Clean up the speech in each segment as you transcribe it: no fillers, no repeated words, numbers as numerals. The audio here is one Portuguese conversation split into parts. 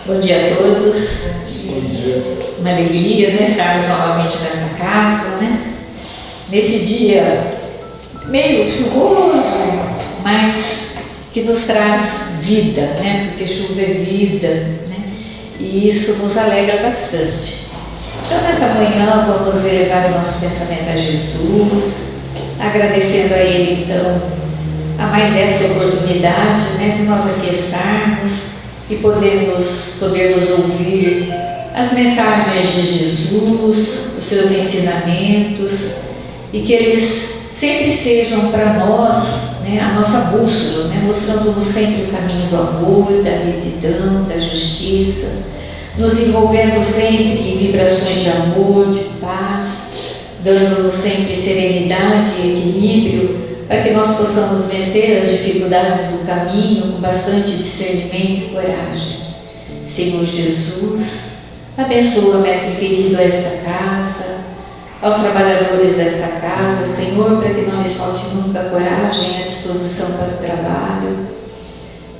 Bom dia a todos. Bom dia. Uma alegria, né, estarmos novamente nesta casa, né? Nesse dia meio chuvoso, mas que nos traz vida, né? Porque chuva é vida, né? E isso nos alegra bastante. Então, nessa manhã, vamos elevar o nosso pensamento a Jesus, agradecendo a Ele, então, a mais essa oportunidade, né, de nós aqui estarmos e podermos ouvir as mensagens de Jesus, os seus ensinamentos, e que eles sempre sejam para nós, né, a nossa bússola, né, mostrando-nos sempre o caminho do amor, da retidão, da justiça, nos envolvendo sempre em vibrações de amor, de paz, dando-nos sempre serenidade e equilíbrio, para que nós possamos vencer as dificuldades do caminho com bastante discernimento e coragem. Senhor Jesus, abençoa, Mestre querido, esta casa, aos trabalhadores desta casa, Senhor, para que não lhes falte nunca a coragem e a disposição para o trabalho.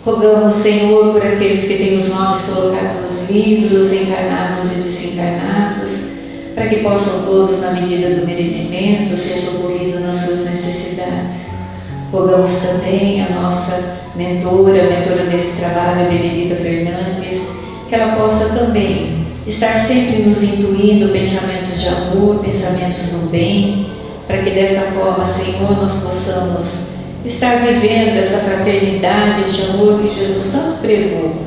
Rogamos, Senhor, por aqueles que têm os nomes colocados nos livros, encarnados e desencarnados, para que possam todos, na medida do merecimento, ser socorridos nas suas necessidades. Rogamos também a nossa mentora desse trabalho, Benedita Fernandes, que ela possa também estar sempre nos intuindo pensamentos de amor, pensamentos do bem, para que dessa forma, Senhor, nós possamos estar vivendo essa fraternidade, este amor que Jesus tanto pregou.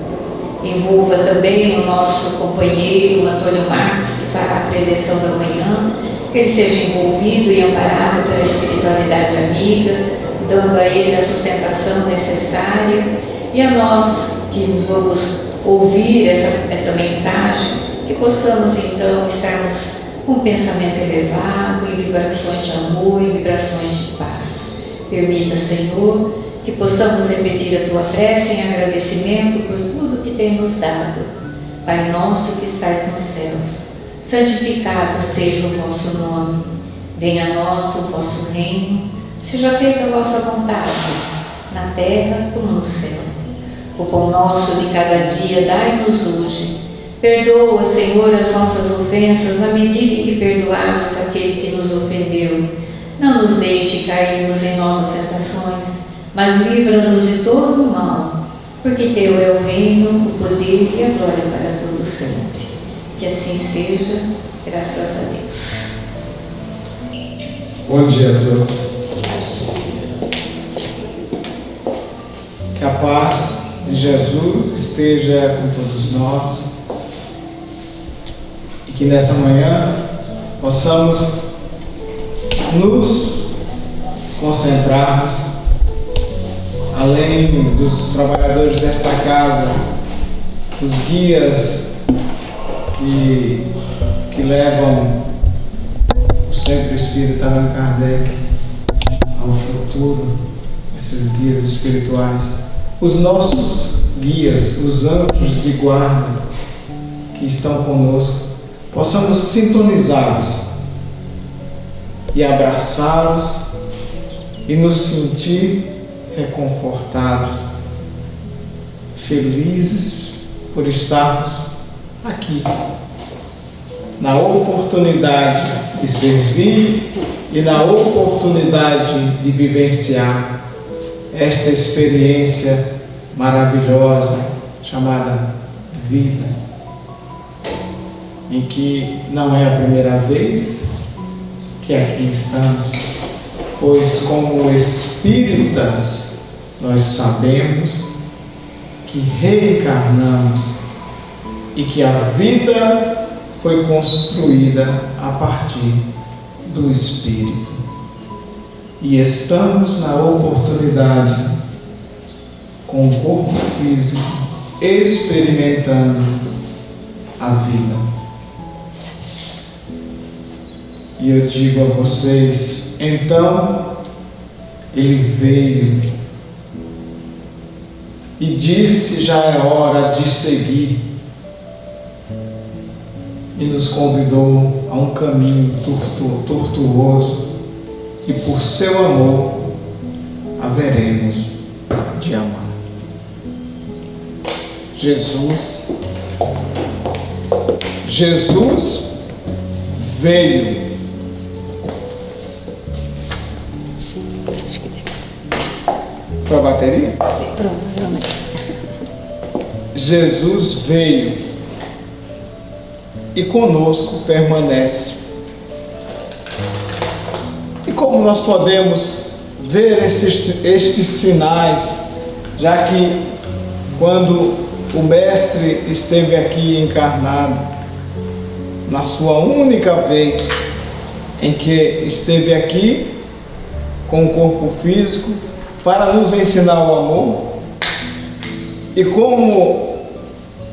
Envolva também o nosso companheiro, Antônio Marcos, que fará a preleção da manhã, que ele seja envolvido e amparado pela espiritualidade amiga, dando a ele a sustentação necessária, e a nós que vamos ouvir essa mensagem, que possamos então estarmos com um pensamento elevado, em vibrações de amor, em vibrações de paz. Permita, Senhor, que possamos repetir a Tua prece em agradecimento por tudo que tem nos dado. Pai nosso que estais no céu, santificado seja o vosso nome. Venha a nós o vosso reino, seja feita a vossa vontade, na terra como no céu. O pão nosso de cada dia dai-nos hoje. Perdoa, Senhor, as nossas ofensas, na medida em que perdoarmos aquele que nos ofendeu. Não nos deixe cairmos em novas tentações, mas livra-nos de todo o mal, porque Teu é o reino, o poder e a glória para todo sempre. Que assim seja, graças a Deus. Bom dia a todos. Que a paz de Jesus esteja com todos nós e que nessa manhã possamos nos concentrarmos, além dos trabalhadores desta casa, os guias que levam o Centro Espírita Allan Kardec ao futuro, esses guias espirituais, os nossos guias, os anjos de guarda que estão conosco, possamos sintonizá-los e abraçá-los e nos sentir reconfortados, felizes por estarmos aqui, na oportunidade de servir e na oportunidade de vivenciar esta experiência maravilhosa chamada vida, em que não é a primeira vez que aqui estamos, pois como espíritas nós sabemos que reencarnamos e que a vida foi construída a partir do Espírito. E estamos na oportunidade, com o corpo físico, experimentando a vida. E eu digo a vocês, então Ele veio e disse: já é hora de seguir, e nos convidou a um caminho tortuoso, e por seu amor haveremos de amar. Jesus Jesus veio. Para a bateria? Provavelmente. Jesus veio e conosco permanece. E como nós podemos ver estes sinais, já que quando o Mestre esteve aqui encarnado, na sua única vez em que esteve aqui com o corpo físico para nos ensinar o amor, e como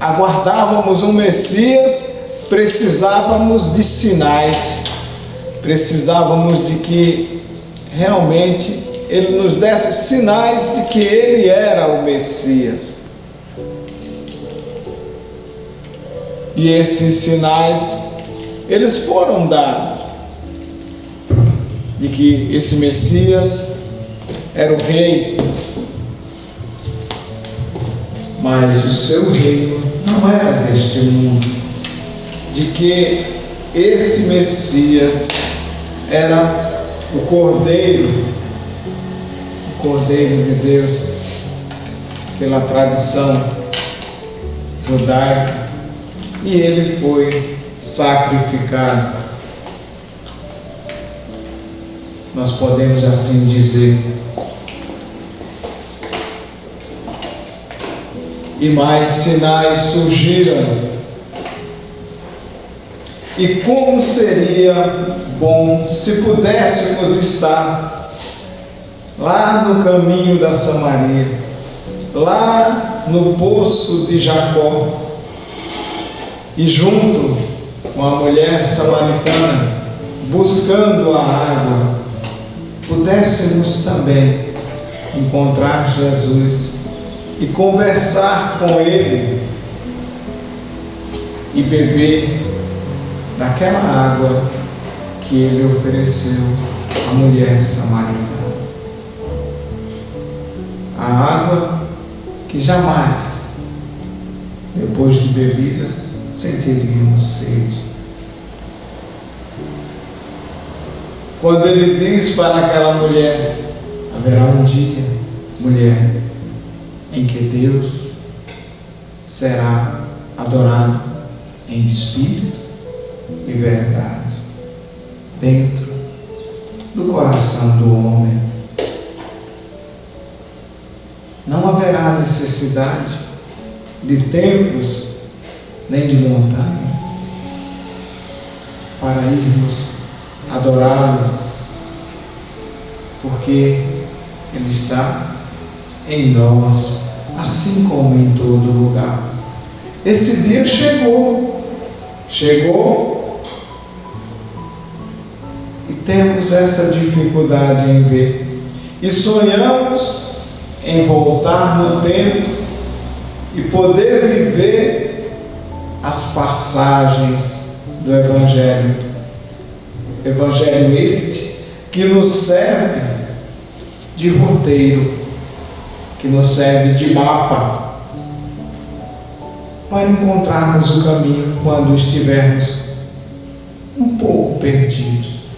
aguardávamos um Messias, precisávamos de sinais, precisávamos de que realmente Ele nos desse sinais de que Ele era o Messias. E esses sinais, eles foram dados, de que esse Messias era o rei, mas o seu reino não era deste mundo, de que esse Messias era o Cordeiro de Deus, pela tradição judaica, e ele foi sacrificado. Nós podemos assim dizer. E mais sinais surgiram. E como seria bom se pudéssemos estar lá no caminho da Samaria, lá no poço de Jacó, e junto com a mulher samaritana, buscando a água, pudéssemos também encontrar Jesus e conversar com Ele e beber daquela água que Ele ofereceu à mulher samaritana. A água que jamais, depois de bebida, sentiríamos sede. Quando Ele diz para aquela mulher: haverá um dia, mulher, em que Deus será adorado em espírito e verdade, dentro do coração do homem. Não haverá necessidade de templos nem de montanhas para irmos adorá-lo, porque Ele está em nós, assim como em todo lugar. Esse dia chegou, e temos essa dificuldade em ver, e sonhamos em voltar no tempo e poder viver as passagens do Evangelho. Evangelho este que nos serve de roteiro, que nos serve de mapa, para encontrarmos o caminho quando estivermos um pouco perdidos.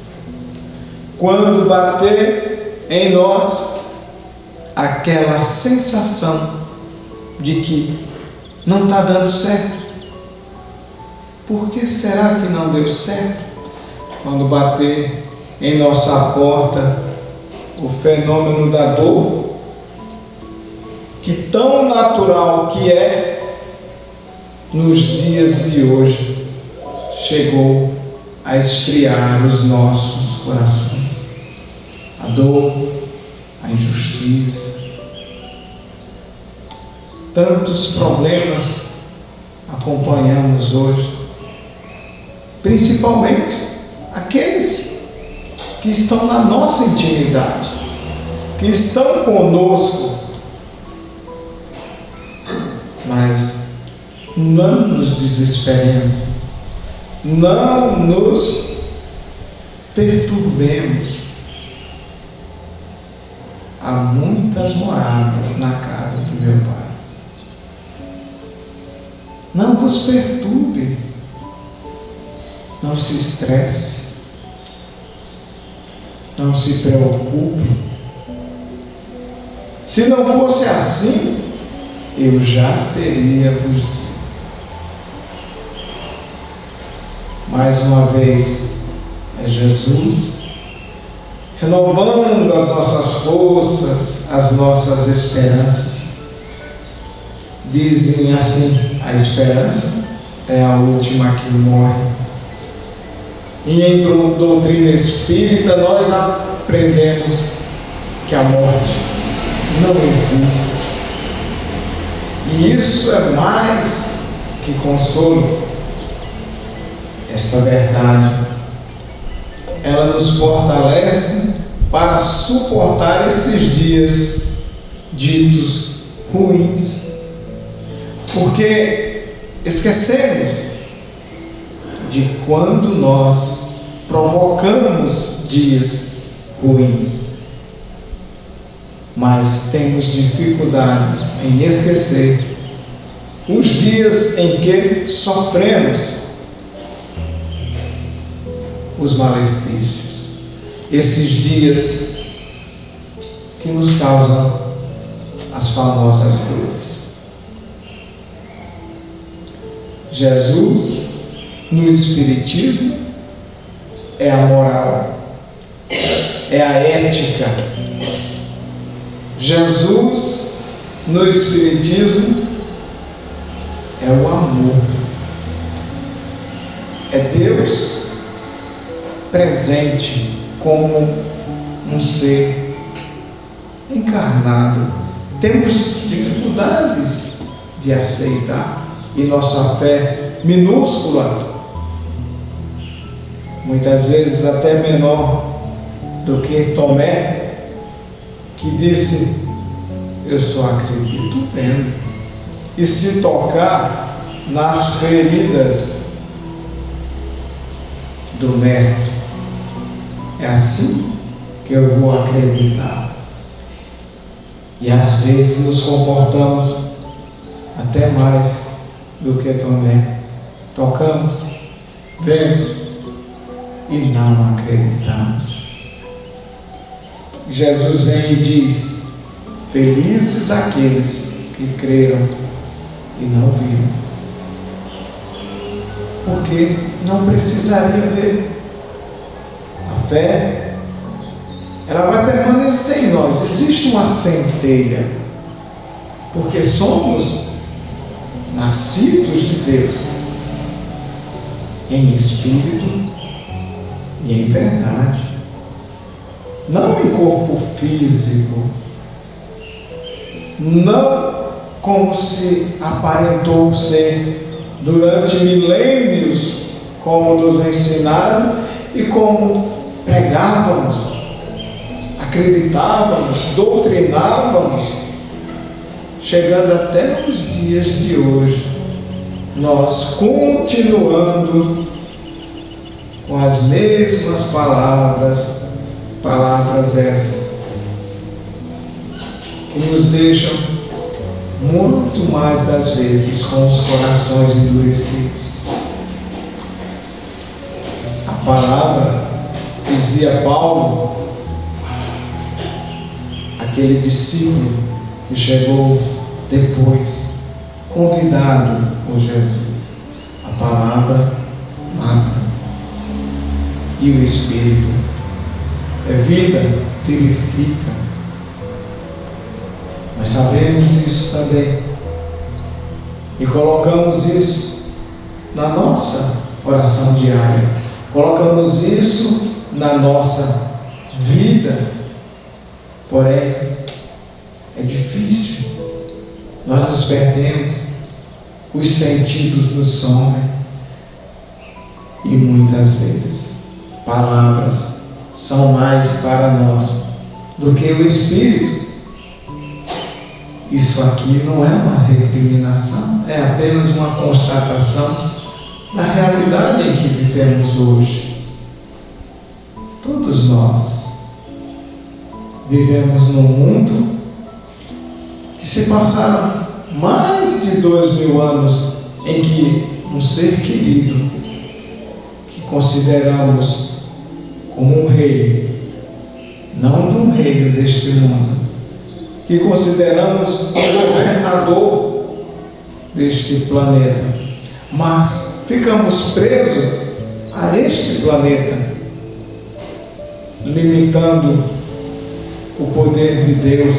Quando bater em nós aquela sensação de que não está dando certo. Por que será que não deu certo? Quando bater em nossa porta o fenômeno da dor, que tão natural que é nos dias de hoje, chegou a esfriar os nossos corações. A dor, a injustiça, tantos problemas acompanhamos hoje, principalmente aqueles que estão na nossa intimidade, que estão conosco, mas não nos desesperemos, não nos perturbemos. Há muitas moradas na casa do meu Pai. Não vos perturbe, Não se estresse. Não se preocupe. Se não fosse assim, eu já teria vos dito. Mais uma vez, é Jesus renovando as nossas forças, as nossas esperanças. Dizem assim: a esperança é a última que morre. E em doutrina espírita nós aprendemos que a morte não existe. E isso é mais que consolo. Esta verdade, ela nos fortalece para suportar esses dias ditos ruins. Porque esquecemos de quando nós provocamos dias ruins, mas temos dificuldades em esquecer os dias em que sofremos os malefícios, esses dias que nos causam as famosas dores. Jesus, no Espiritismo, é a moral, é a ética. Jesus, no Espiritismo, é o amor. É Deus presente como um ser encarnado. Temos dificuldades de aceitar, e nossa fé minúscula, muitas vezes até menor do que Tomé, que disse: eu só acredito vendo, e se tocar nas feridas do Mestre, é assim que eu vou acreditar. E às vezes nos comportamos até mais do que Tomé. Tocamos, vemos e não acreditamos. Jesus vem e diz: felizes aqueles que creram e não viram. Porque não precisaria ver. A fé, ela vai permanecer em nós. Existe uma centelha, porque somos nascidos de Deus em espírito e em verdade, não em corpo físico, não como se aparentou ser durante milênios, como nos ensinaram e como pregávamos, acreditávamos, doutrinávamos, chegando até os dias de hoje, nós continuando com as mesmas palavras essas, que nos deixam muito mais das vezes com os corações endurecidos. A palavra, dizia Paulo, aquele discípulo que chegou depois, convidado por Jesus, a palavra mata, e o Espírito é vida, vivifica. Nós sabemos disso também e colocamos isso na nossa oração diária, colocamos isso na nossa vida. Porém, é difícil, nós nos perdemos, os sentidos nos somem e muitas vezes palavras são mais para nós do que o Espírito. Isso aqui não é uma recriminação, é apenas uma constatação da realidade em que vivemos hoje. Todos nós vivemos num mundo que se passaram mais de 2000 anos em que um ser querido, que consideramos como um rei, não de um reino deste mundo, que consideramos o governador deste planeta, mas ficamos presos a este planeta, limitando o poder de Deus,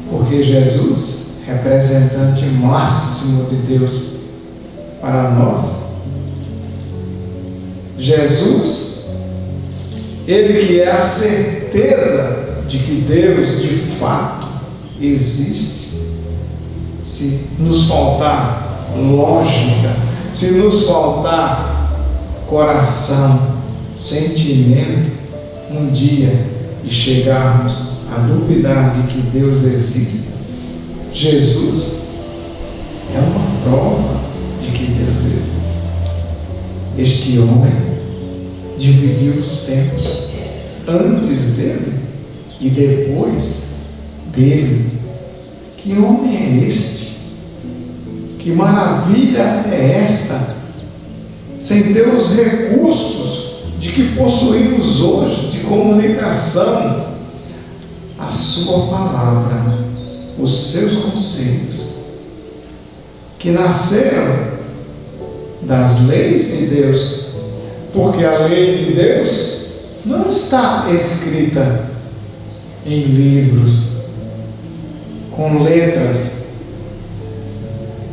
porque Jesus, representante máximo de Deus para nós, Jesus, Ele que é a certeza de que Deus de fato existe. Se nos faltar lógica, se nos faltar coração, sentimento, um dia e chegarmos a duvidar de que Deus existe, Jesus é uma prova de que Deus existe. Este homem dividiu os tempos antes dele e depois dele. Que homem é este? Que maravilha é esta? Sem ter os recursos de que possuímos hoje de comunicação, a sua palavra, os seus conselhos, que nasceram das leis de Deus, porque a lei de Deus não está escrita em livros com letras.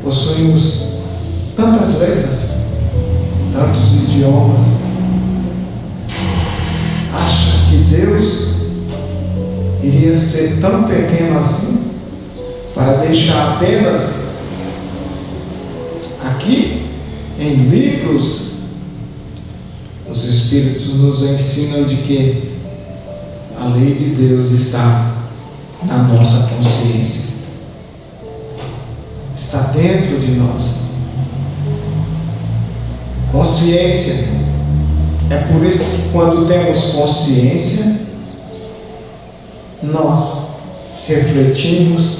Possuímos tantas letras, tantos idiomas. Acha que Deus iria ser tão pequeno assim para deixar apenas aqui em livros? Os Espíritos nos ensinam de que a lei de Deus está na nossa consciência, está dentro de nós. Consciência. É por isso que quando temos consciência, nós refletimos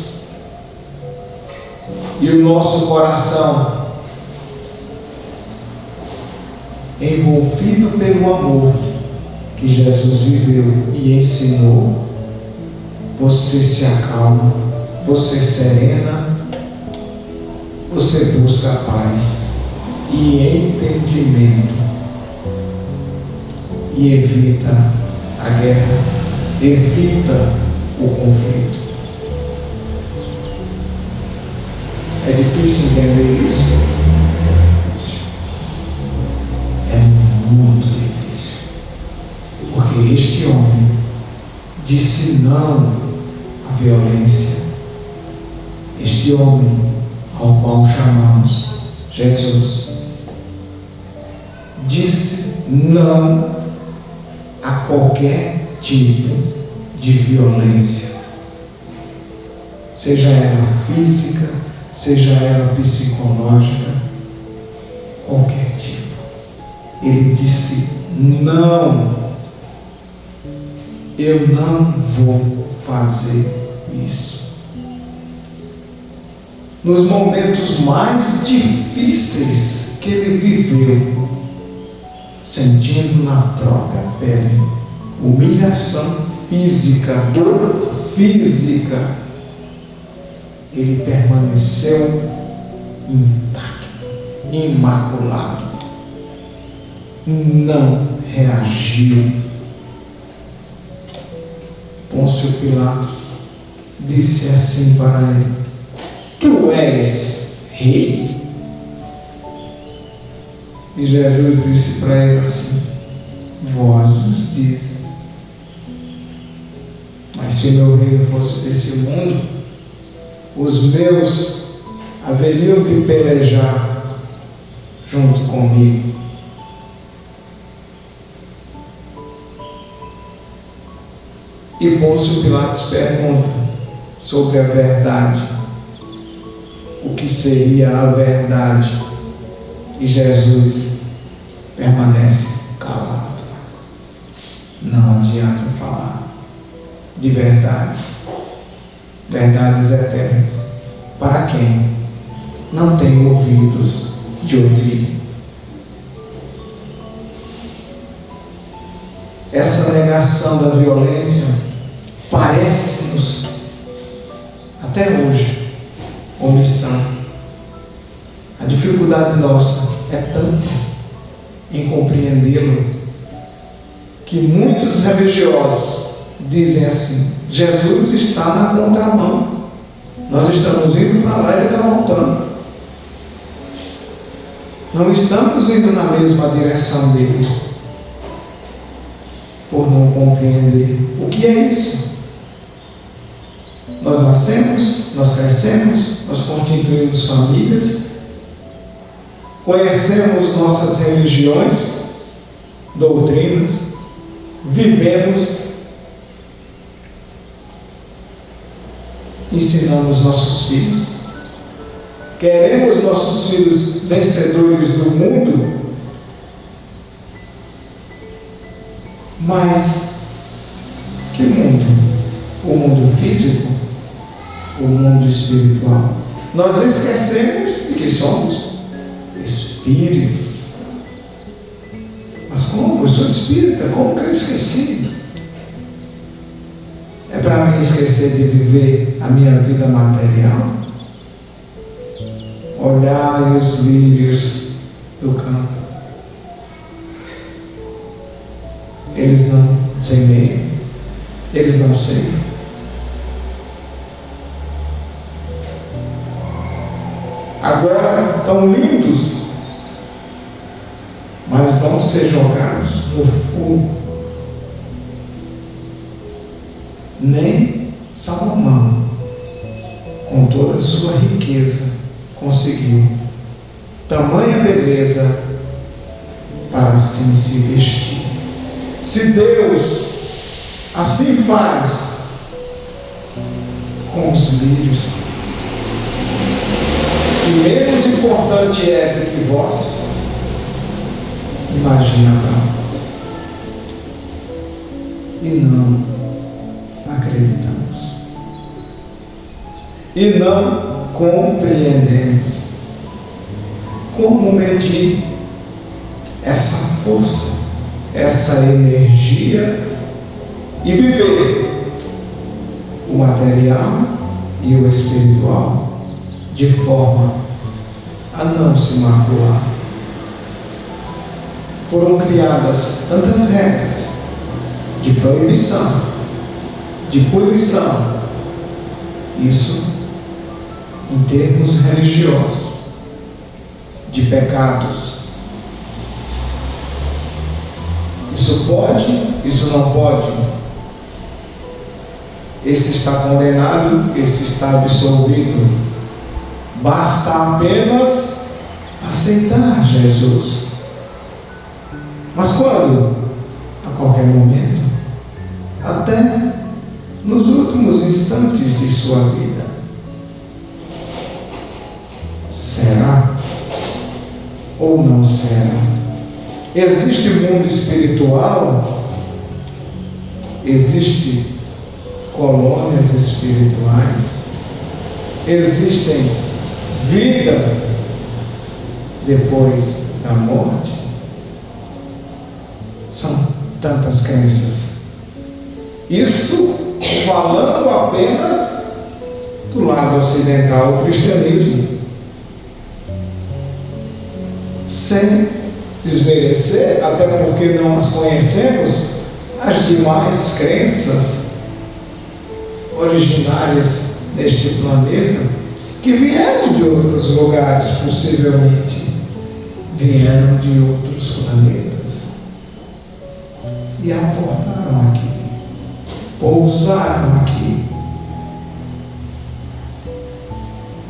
e o nosso coração, envolvido pelo amor que Jesus viveu e ensinou, você se acalma, você serena, você busca paz e entendimento e evita a guerra, evita o conflito. É difícil entender isso? Muito difícil, porque este homem disse não à violência. Este homem ao qual chamamos Jesus disse não a qualquer tipo de violência, seja ela física, seja ela psicológica, qualquer tipo. Ele disse não, eu não vou fazer isso. Nos momentos mais difíceis que ele viveu, sentindo na própria pele humilhação física, dor física, ele permaneceu intacto, imaculado, não reagiu. Pôncio Pilatos disse assim para ele: tu és rei? E Jesus disse para ele assim: vós os dizes. Mas se meu reino fosse desse mundo, os meus haveriam de pelejar junto comigo. E Pôncio Pilatos pergunta sobre a verdade, o que seria a verdade, e Jesus permanece calado. Não adianta falar de verdades, verdades eternas, para quem não tem ouvidos de ouvir. essa negação da violência parece-nos, até hoje, omissão. A dificuldade nossa é tanta em compreendê-lo que muitos religiosos dizem assim: Jesus está na contramão, nós estamos indo para lá e ele está voltando. Não estamos indo na mesma direção dele, por não compreender o que é isso. Nós nascemos, nós crescemos, nós constituímos famílias, conhecemos nossas religiões, doutrinas, vivemos, ensinamos nossos filhos, queremos nossos filhos vencedores do mundo, mas que mundo? O mundo físico? O mundo espiritual? Nós esquecemos de que somos espíritos. Mas como? Eu sou espírita, como que eu esqueci? É para mim esquecer de viver a minha vida material? Olhar os lírios do campo. Eles não semeiam, eles não semeiam. Agora estão lindos, mas vão ser jogados no fogo. Nem Salomão, com toda a sua riqueza, conseguiu tamanha beleza para assim se vestir. Se Deus assim faz com os lírios, que menos importante é do que vós, imagina para nós. E não acreditamos. E não compreendemos como medir essa força, essa energia e viver o material e o espiritual de forma a não se macular. Foram criadas tantas regras de proibição, de punição, isso em termos religiosos, de pecados. Isso pode, isso não pode. Esse está condenado, esse está absolvido. Basta apenas aceitar Jesus. Mas quando? A qualquer momento. Até nos últimos instantes de sua vida. Será? Ou não será? Existe mundo espiritual? Existe colônias espirituais? Existem vida depois da morte? São tantas crenças. Isso falando apenas do lado ocidental do cristianismo, sem desmerecer, até porque não as conhecemos, as demais crenças originárias deste planeta, que vieram de outros lugares, possivelmente vieram de outros planetas e aportaram aqui, pousaram aqui.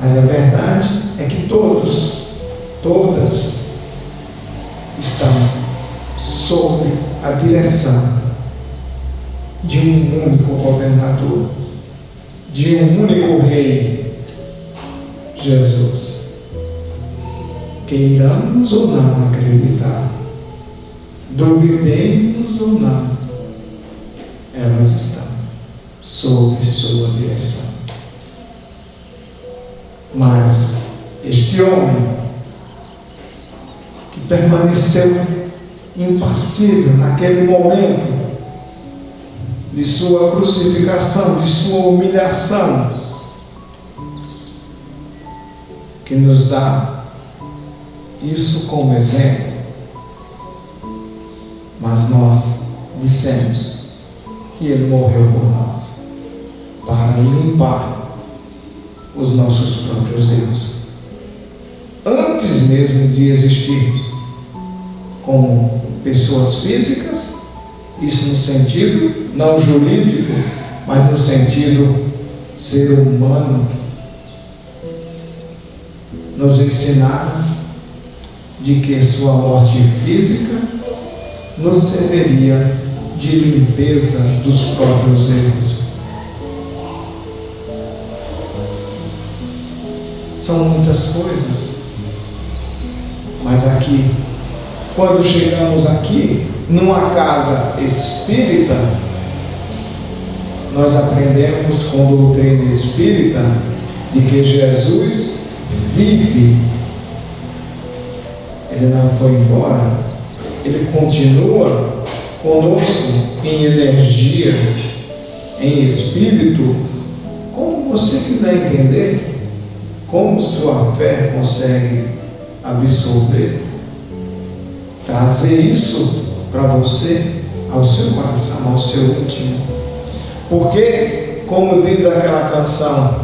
Mas a verdade é que todas estão sob a direção de um único governador, de um único rei, Jesus. Queiramos ou não acreditar, duvidemos ou não, elas estão sob sua direção. Mas este homem que permaneceu impassível naquele momento de sua crucificação, de sua humilhação, que nos dá isso como exemplo. Mas nós dissemos que Ele morreu por nós, para limpar os nossos próprios erros, antes mesmo de existirmos como pessoas físicas, isso no sentido não jurídico, mas no sentido ser humano. Nos ensinaram de que sua morte física nos serviria de limpeza dos próprios erros. São muitas coisas, mas aqui, quando chegamos aqui, numa casa espírita, nós aprendemos com doutrina espírita de que Jesus vive. Ele não foi embora, Ele continua conosco em energia, em espírito, como você quiser entender, como sua fé consegue absorver, trazer isso para você, ao seu coração, ao seu íntimo. Porque, como diz aquela canção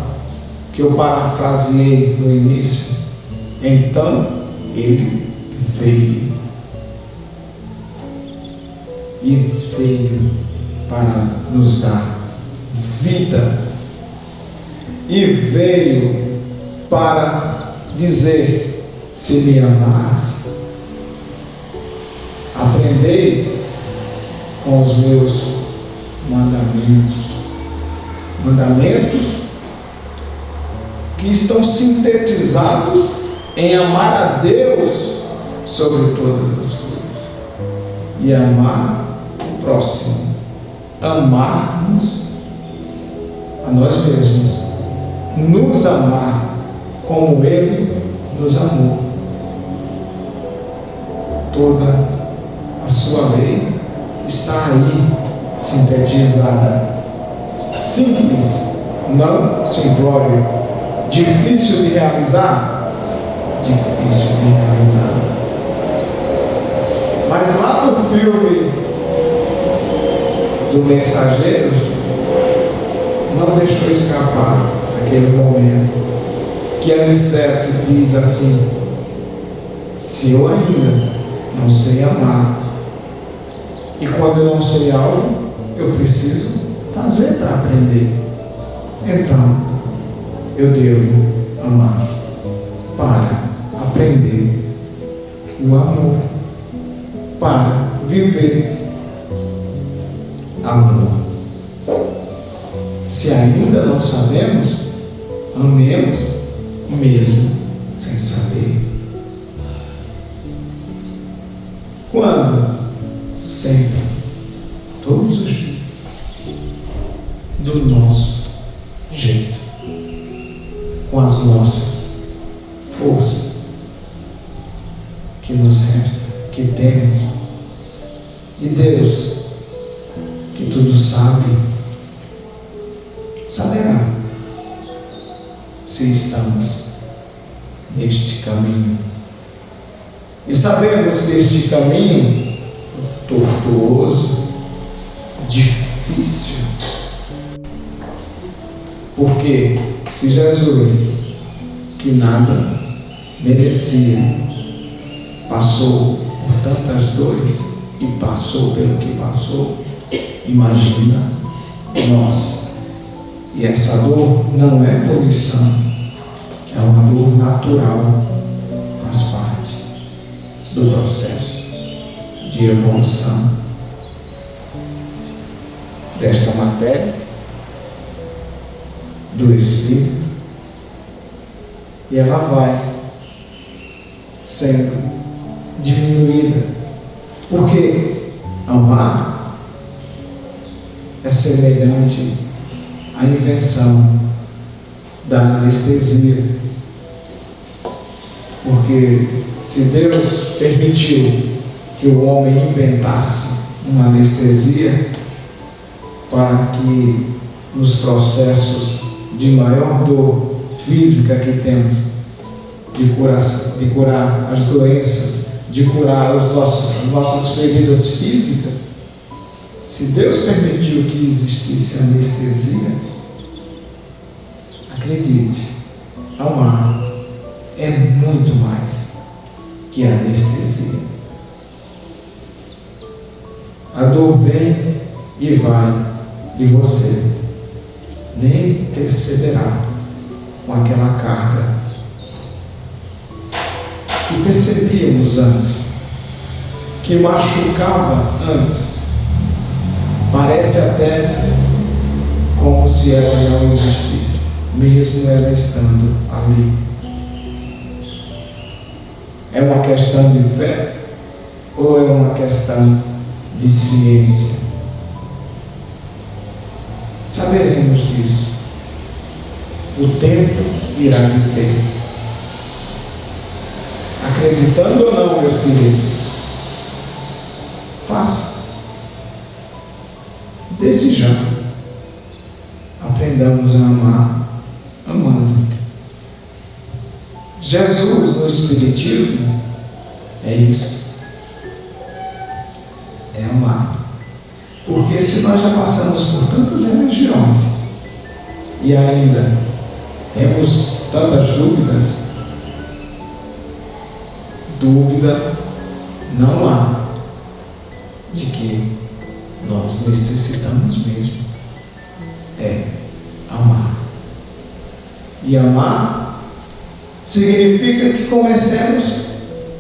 que eu parafraseei no início, então Ele veio. E veio para nos dar vida. E veio para dizer: se me amares, aprendei com os meus mandamentos. Mandamentos que estão sintetizados em amar a Deus sobre todas as coisas e amar o próximo, amarmos a nós mesmos, nos amar como Ele nos amou. Toda a sua lei está aí sintetizada. Simples, não simplório. Difícil de realizar? Difícil de realizar. Mas lá no filme do Mensageiros, não deixou escapar aquele momento que Aniceto diz assim: se eu ainda não sei amar, e quando eu não sei algo, eu preciso fazer para aprender. Então, eu devo amar para aprender o amor, para viver amor. Se ainda não sabemos, amemos mesmo sem saber. Quando? Sempre, todos os dias, do nosso jeito, com as nossas forças que nos restam, que temos, e Deus, que tudo sabe, saberá se estamos neste caminho. E sabemos que este caminho tortuoso, difícil, porque se Jesus, que nada merecia, passou por tantas dores e passou pelo que passou, imagina nós. E essa dor não é punição, é uma dor natural, faz parte do processo de evolução desta matéria, do Espírito, e ela vai sendo diminuída, porque amar é semelhante à invenção da anestesia, porque se Deus permitiu que o homem inventasse uma anestesia, para que nos processos de maior dor física que temos, de curar as doenças, de curar as nossas feridas físicas, se Deus permitiu que existisse anestesia, acredite, amar é muito mais que anestesia. A dor vem e vai, e você nem perceberá com aquela carga que percebíamos antes, que machucava antes. Parece até como se ela não existisse, mesmo ela estando ali. É uma questão de fé ou é uma questão de ciência? Saberemos disso. O tempo irá dizer. Acreditando ou não, meus queridos, faça. Desde já, aprendamos a amar, amando. Jesus no Espiritismo é isso. É amar. Porque se nós já passamos por tantas religiões e ainda temos tantas dúvidas, dúvida não há de que nós necessitamos mesmo amar. E amar significa que comecemos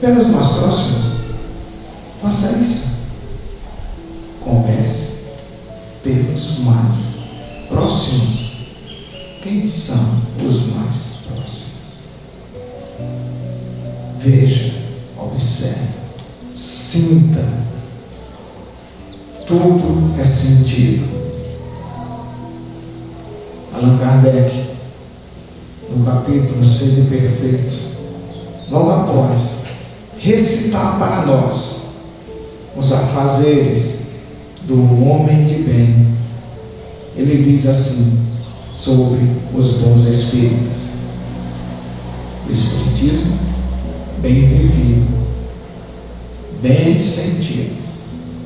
pelos mais próximos. Faça isso. Comece pelos mais próximos. Quem são os mais próximos? Veja, observe, sinta. Tudo é sentido. Allan Kardec, no capítulo Sede Perfeitos, logo após recitar para nós os afazeres do homem de bem, ele diz assim sobre os bons espíritas: o espiritismo bem vivido, bem sentido,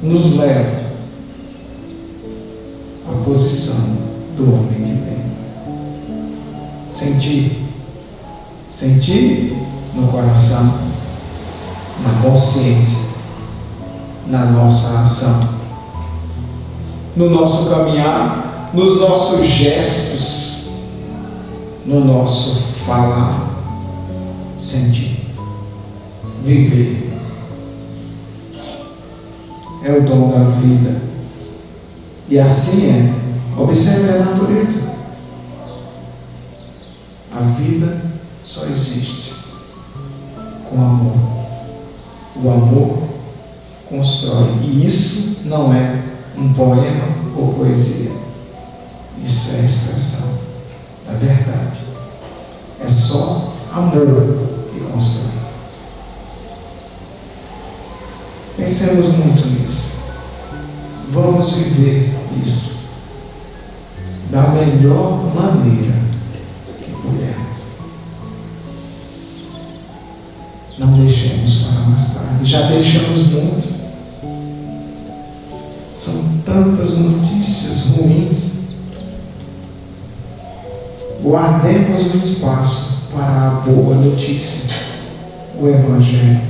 nos leva à posição do homem de bem. Sentir no coração, na consciência, na nossa ação, no nosso caminhar, nos nossos gestos, no nosso falar. Sentir, viver. É o dom da vida. E assim é. Observe a natureza. A vida só existe com amor. O amor constrói. E isso não é um poema ou poesia. Isso é a expressão da verdade. É só amor que constrói. Pensemos muito nisso. Vamos viver isso da melhor maneira que pudermos. Não deixemos para mais tarde. Já deixamos muito. São tantas notícias ruins. Guardemos um espaço para a boa notícia, o Evangelho.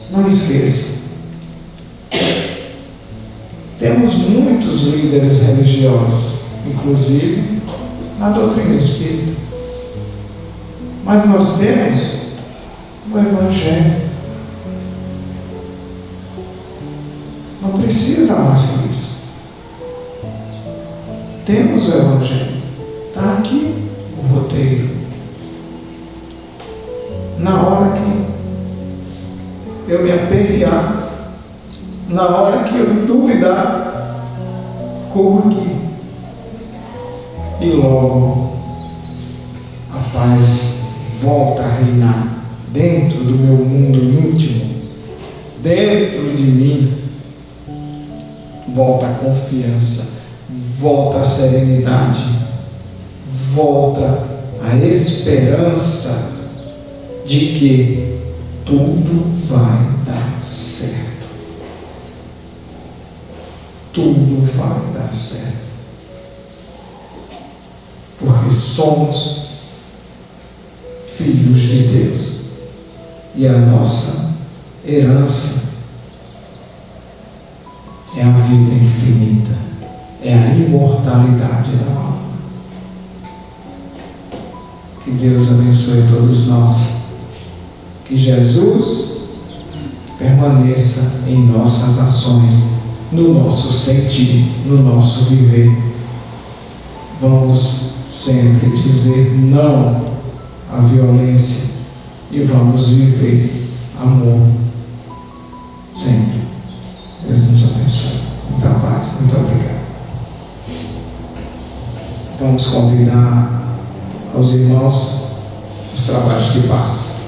Não esqueça. Temos muitos líderes religiosos, inclusive na doutrina espírita. Mas nós temos o Evangelho. Não precisa mais que isso. Temos o Evangelho. Está aqui o roteiro. Na hora que eu me aperrear, na hora que eu duvidar, corro aqui. E logo a paz volta a reinar dentro do meu mundo íntimo, dentro de mim. volta a confiança, volta a serenidade, volta a esperança de que tudo vai dar certo. Tudo vai dar certo. Porque somos filhos de Deus. E a nossa herança é a vida infinita, é a imortalidade da alma. Que Deus abençoe todos nós. Que Jesus permaneça em nossas ações, no nosso sentir, no nosso viver. Vamos sempre dizer não à violência e vamos viver amor sempre. Deus nos abençoe. Muita paz, muito obrigado. Vamos convidar aos irmãos os trabalhos de paz.